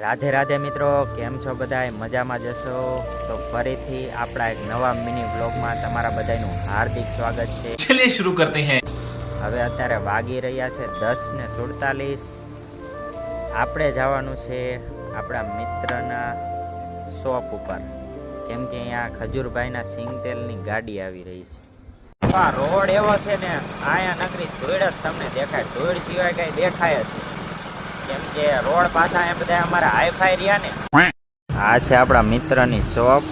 રાધે રાધે મિત્રો, કેમ છો બધા? મજામાં જશો તો ફરીથી આપણા એક નવા મિની બ્લોગમાં તમારા બધાનું હાર્દિક સ્વાગત છે. ચલિए शुरू करते हैं. હવે અત્યારે વાગી રહ્યા છે 10:47. આપણે જવાનું છે આપણા મિત્રના શોપ ઉપર, કેમ કે અહીંયા ખજૂરભાઈના સિંગતેલની ગાડી આવી રહી છે. આ રોડ એવો છે ને, અહીંયા નકરી ધૂળ જ તમને દેખાય, ધૂળ સિવાય કઈ દેખાય જ નહીં. કેમ કે રોડ પાછા એ બધા અમારા હાઈફાઈ રહ્યા ને. આ છે આપણા મિત્રની શોપ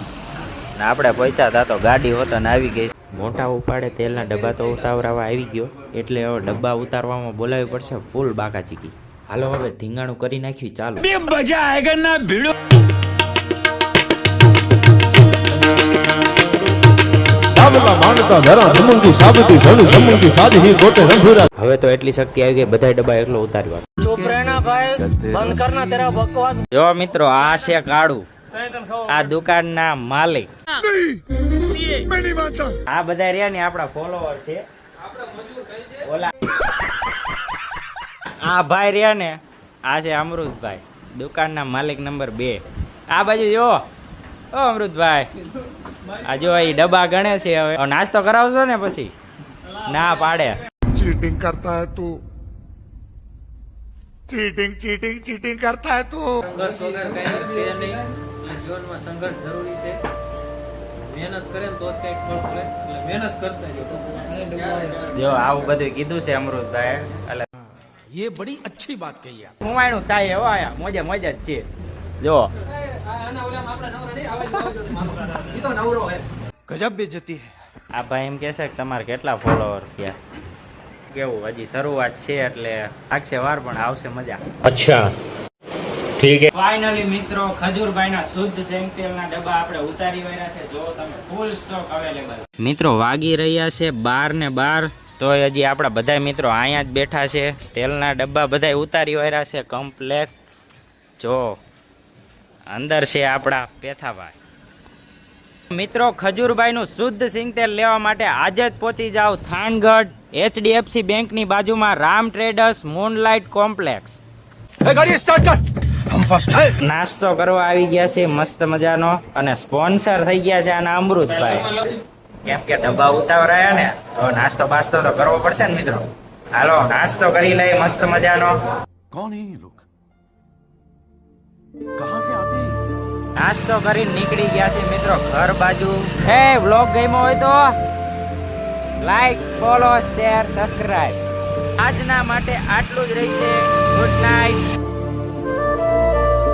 ને આપણે પૈસા હતા તો ગાડી હોતો ને આવી ગઈ. મોટા ઉપાડે તેલના ડબ્બા તો ઉતાવરાવા આવી ગયો, એટલે હવે ડબ્બા ઉતારવામાં બોલાવી પડશે ફૂલ બાકા ચીકી. હાલો હવે ધીંગાણું કરી નાખ્યું, ચાલો. मजा आएगा ना भिड़ो. હવે તો એટલી શક્તિ આવી ગઈ, બધા ડબ્બા એકલો ઉતાર્યો. જો મિત્રો, આ છે કાળુ, આ દુકાનના માલિક. આ બધા રહ્યા ને આપણા ફોલોવર છે. ઓલા આ ભાઈ રહ્યા ને, આ છે અમૃતભાઈ, દુકાનના માલિક નંબર 2. આ બાજુ જો, ઓ અમૃતભાઈ, આ જો એ ડબ્બા ગણે છે. હવે નાસ્તો કરાવશો ને? પછી ના પાડે. चीटिंग करता है तू, चीटिंग चीटिंग चीटिंग करता है तू. સંઘર્ષ વગર કઈ છે નહીં. જીવનમાં સંઘર્ષ જરૂરી છે. મહેનત કરે ને તો જ કઈક ફળ મળે. એટલે મહેનત કરતા રહ્યો. જો આવું બધું કીધું છે અમૃતભાઈ. એટલે ये બડી अच्छी बात कही आप. હું આનું થાય એવો આયા મોજે મોજે જ છે. જો આના ઓલામાં આપણા નવરા નહીં, આવા ઈ તો નવરો હે. गजब बेइज्जती है. આ ભાઈ એમ કહેશે કે તમારે કેટલા ફોલોવર થયા. કેવું, હજી શરૂઆત છે એટલે લાગશે વાર, પણ આવશે મજા. अच्छा ठीक है. ફાઇનલી મિત્રો, ખજૂરભાઈના શુદ્ધ સેંગતેલના ડબ્બા આપણે ઉતારી વાળ્યા છે. જો તમે ફૂલ સ્ટોક અવેલેબલ. મિત્રો વાગી રહ્યા છે 12:12, તો હજી આપણા બધા મિત્રો અહીંયા જ બેઠા છે. તેલના ડબ્બા બધા ઉતારી વાળ્યા છે કમ્પ્લેટ. જો અંદર છે આપણા પેથાભાઈ. મિત્રો, ખજૂરભાઈનું શુદ્ધ સિંગતેલ લેવા માટે આજે જ પહોંચી જાઓ થાનગઢ HDFC બેંકની બાજુમાં રામ ટ્રેડર્સ મૂનલાઇટ કોમ્પ્લેક્સ. गाड़ी स्टार्ट कर. हम फर्स्ट है. નાસ્તો કરવા આવી ગયા છે મસ્ત મજાનો, અને સ્પોન્સર થઈ ગયા છે આના અમૃતભાઈ. કેમ કે ડબ્બા ઉતાવરાયા ને, તો નાસ્તો બાસ્તો તો કરવો પડશે ને મિત્રો. હાલો નાસ્તો કરી લઈએ મસ્ત મજાનો. कौन है ये लोग? कहाँ से आते हैं? નાસ્તો કરીને નીકળી ગયા છે મિત્રો ઘર બાજુ. હે બ્લોગ ગમ્યો હોય તો લાઈક, ફોલો, શેર, સબસ્ક્રાઇબ. આજના માટે આટલું જ રહેશે. Good night.